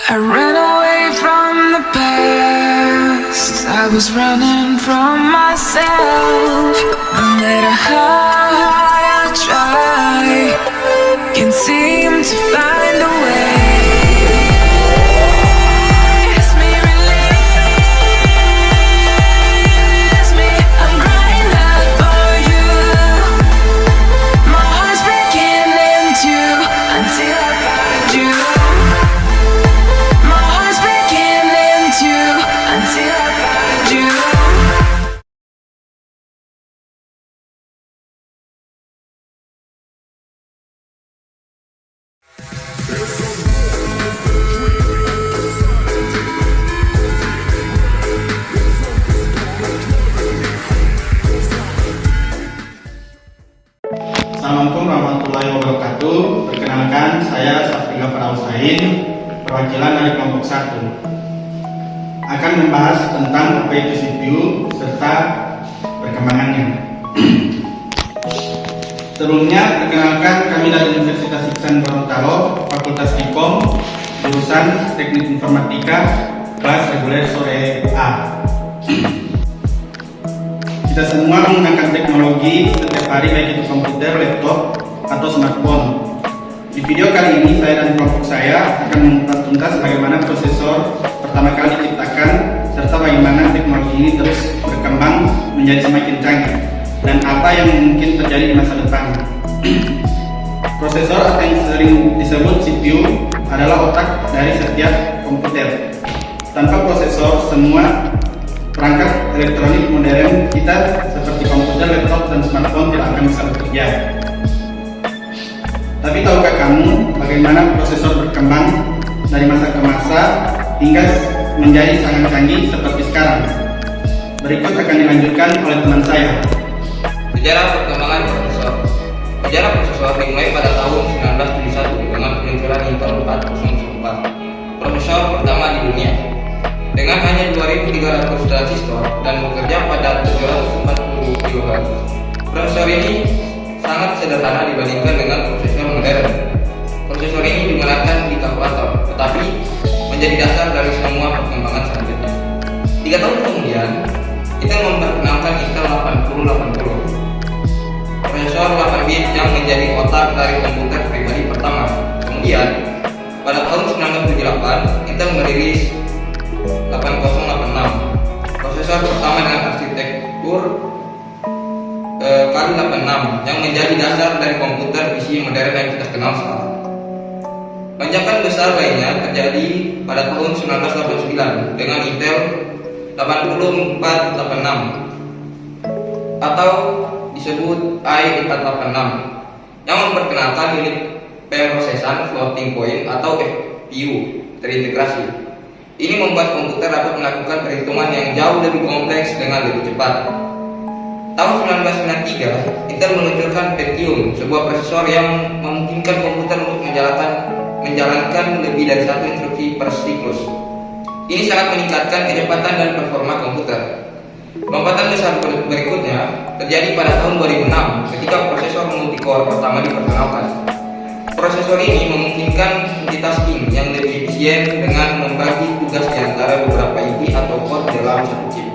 I ran away from the past. I was running from myself. No matter how hard I try, can't seem to find a way. Assalamualaikum warahmatullahi wabarakatuh. Perkenalkan, saya Safri Gafar Al-Sain, perwakilan dari kelompok 1. Akan membahas tentang apa itu CPU serta perkembangannya. Sebelumnya, perkenalkan, kami dari Universitas Iksan Gorontalo, Fakultas Ikom, jurusan Teknik Informatika, kelas reguler sore A. Kita semua menggunakan teknologi setiap hari, baik itu komputer, laptop, atau smartphone. Di video kali ini, saya dan kelompok saya akan mengupas tuntas bagaimana prosesor pertama kali diciptakan, serta bagaimana teknologi ini terus berkembang menjadi semakin canggih, dan apa yang mungkin terjadi di masa depan. Prosesor atau yang sering disebut CPU adalah otak dari setiap komputer. Tanpa prosesor, semua perangkat elektronik modern kita seperti komputer, laptop, dan smartphone tidak akan bisa bekerja. Tapi tahukah kamu bagaimana prosesor berkembang dari masa ke masa hingga menjadi sangat canggih seperti sekarang? Berikut akan dilanjutkan oleh teman saya. Sejarah perkembangan prosesor. Sejarah prosesor dimulai pada tahun 1971 dengan peluncuran Intel 404, prosesor pertama di dunia. Dengan hanya 2.300 transistor dan bekerja pada 740 kHz. Prosesor ini sangat sederhana dibandingkan dengan prosesor modern. Prosesor ini digunakan di kalkulator, tetapi menjadi dasar dari semua perkembangan selanjutnya. 3 tahun kemudian, Intel memperkenalkan Intel 8080, prosesor 8 bit yang menjadi otak dari komputer pribadi pertama. Kemudian, pada tahun 1978, Intel merilis 8086, prosesor pertama dengan arsitektur kali 86 yang menjadi dasar dari komputer PC modern yang kita kenal sekarang. Lonjakan besar lainnya terjadi pada tahun 1989 dengan Intel 8486 atau disebut i486 yang memperkenalkan unit pemrosesan floating point atau FPU terintegrasi. Ini membuat komputer dapat melakukan perhitungan yang jauh lebih kompleks dengan lebih cepat. Tahun 1993, Intel meluncurkan Pentium, sebuah prosesor yang memungkinkan komputer untuk menjalankan lebih dari satu instruksi per siklus. Ini sangat meningkatkan kecepatan dan performa komputer. Lompatan besar berikutnya terjadi pada tahun 2006 ketika prosesor multicore pertama diperkenalkan. Prosesor ini memungkinkan multitasking yang lebih efisien dengan membagi tugas di antara beberapa IP atau core dalam satu chip.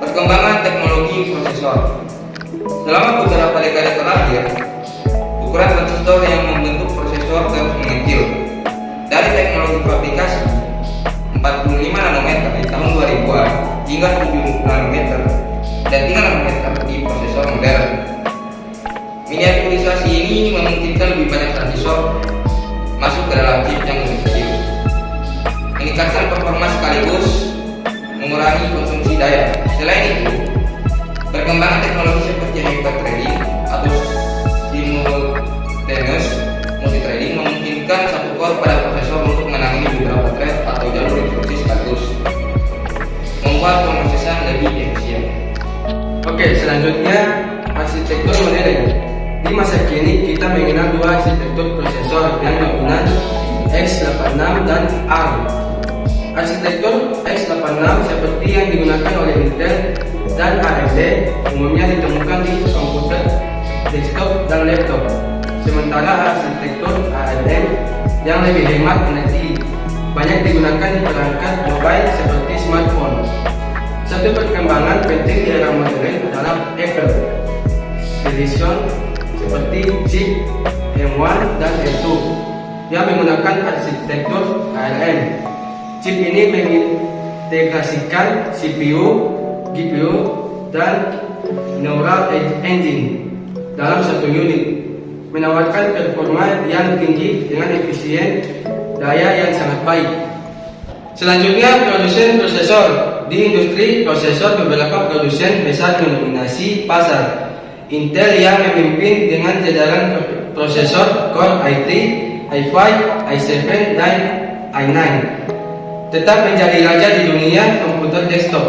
Perkembangan teknologi prosesor. Selama beberapa dekade terakhir, ukuran transistor yang membentuk prosesor terus mengecil. Dari teknologi fabrikasi 45 nanometer di tahun 2000-an hingga 7 nanometer dan 3 nanometer di prosesor modern. Miniaturisasi ini memungkinkan lebih banyak transistor masuk ke dalam chip yang lebih kecil, meningkatkan performa sekaligus mengurangi konsumsi daya. Selain itu, perkembangan teknologi seperti hyperthreading atau simultaneous multithreading memungkinkan satu core pada prosesor untuk menangani beberapa thread atau jalur instruksi sekaligus, membuat pemrosesan lebih efisien. Oke, selanjutnya arsitektur modern. Di masa kini kita mengenal dua arsitektur prosesor yang dominan, x86 dan ARM. Arsitektur x86 seperti yang digunakan oleh Intel dan AMD umumnya ditemukan di komputer, desktop, dan laptop. Sementara arsitektur ARM yang lebih hemat energi, banyak digunakan di perangkat mobile seperti smartphone. Satu perkembangan penting di era modern adalah Apple Silicon seperti chip M1 dan M2 yang menggunakan arsitektur ARM. Chip ini mengintegrasikan CPU, GPU, dan Neural Engine dalam satu unit, menawarkan performa yang tinggi dengan efisien daya yang sangat baik. Selanjutnya, produsen prosesor. Di industri prosesor, beberapa produsen besar mendominasi pasar. Intel yang memimpin dengan jajaran prosesor Core i3, i5, i7, dan i9 tetap menjadi raja di dunia komputer desktop.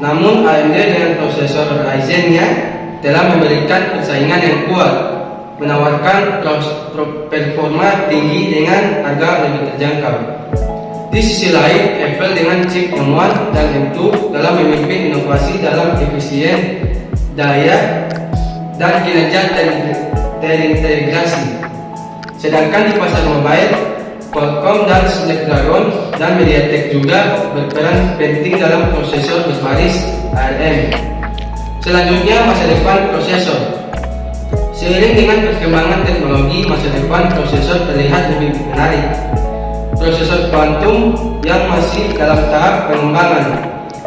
Namun AMD dengan prosesor Ryzen-nya telah memberikan persaingan yang kuat, menawarkan performa tinggi dengan harga lebih terjangkau. Di sisi lain, Apple dengan chip M1 dan M2 dalam memimpin inovasi dalam efisien daya dan kinerja terintegrasi. Sedangkan di pasar mobile, Qualcomm dan Snapdragon dan MediaTek juga berperan penting dalam prosesor berbasis ARM. Selanjutnya, masa depan prosesor. Seiring dengan perkembangan teknologi, masa depan prosesor terlihat lebih menarik. Prosesor kuantum yang masih dalam tahap pengembangan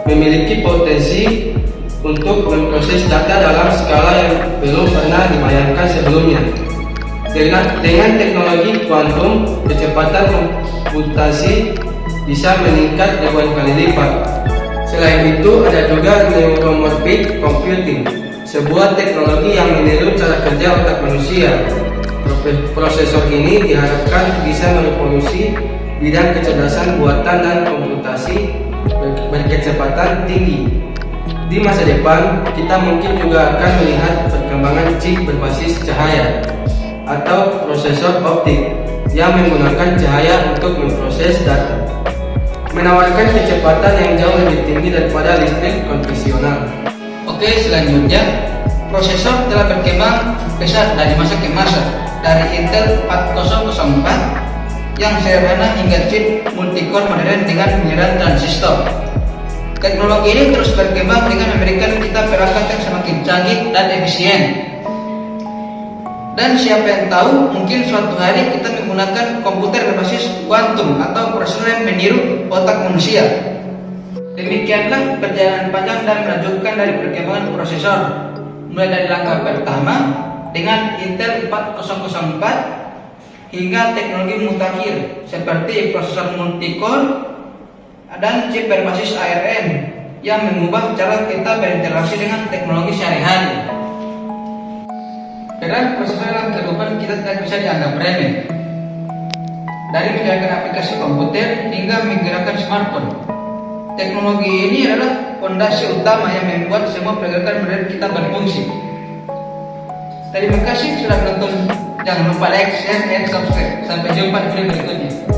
memiliki potensi untuk memproses data dalam skala yang belum pernah dibayangkan sebelumnya. Dengan teknologi kuantum, kecepatan komputasi bisa meningkat ribuan kali lipat. Selain itu, ada juga neuromorphic computing, sebuah teknologi yang meniru cara kerja otak manusia. Prosesor ini diharapkan bisa merevolusi bidang kecerdasan buatan dan komputasi berkecepatan tinggi. Di masa depan, kita mungkin juga akan melihat perkembangan chip berbasis cahaya atau prosesor optik yang menggunakan cahaya untuk memproses data, menawarkan kecepatan yang jauh lebih tinggi daripada listrik konvensional. Oke, selanjutnya prosesor telah berkembang pesat dari masa ke masa, dari Intel 4004 yang sederhana hingga chip multicore modern dengan miliaran transistor. Teknologi ini terus berkembang dengan memberikan kita perangkat yang semakin canggih dan efisien. Dan siapa yang tahu, mungkin suatu hari kita menggunakan komputer berbasis kuantum atau prosesor yang meniru otak manusia. Demikianlah perjalanan panjang dan menakjubkan dari perkembangan prosesor, mulai dari langkah pertama dengan Intel 4004 hingga teknologi mutakhir seperti prosesor multicore dan chip berbasis ARM yang mengubah cara kita berinteraksi dengan teknologi sehari-hari. Peran prosesor dalam kehidupan kita tidak bisa dianggap remeh. Dari menjalankan aplikasi komputer hingga menggerakkan smartphone, teknologi ini adalah fondasi utama yang membuat semua pergerakan modern kita berfungsi. Terima kasih sudah menonton. Jangan lupa like, share, dan subscribe. Sampai jumpa di video berikutnya.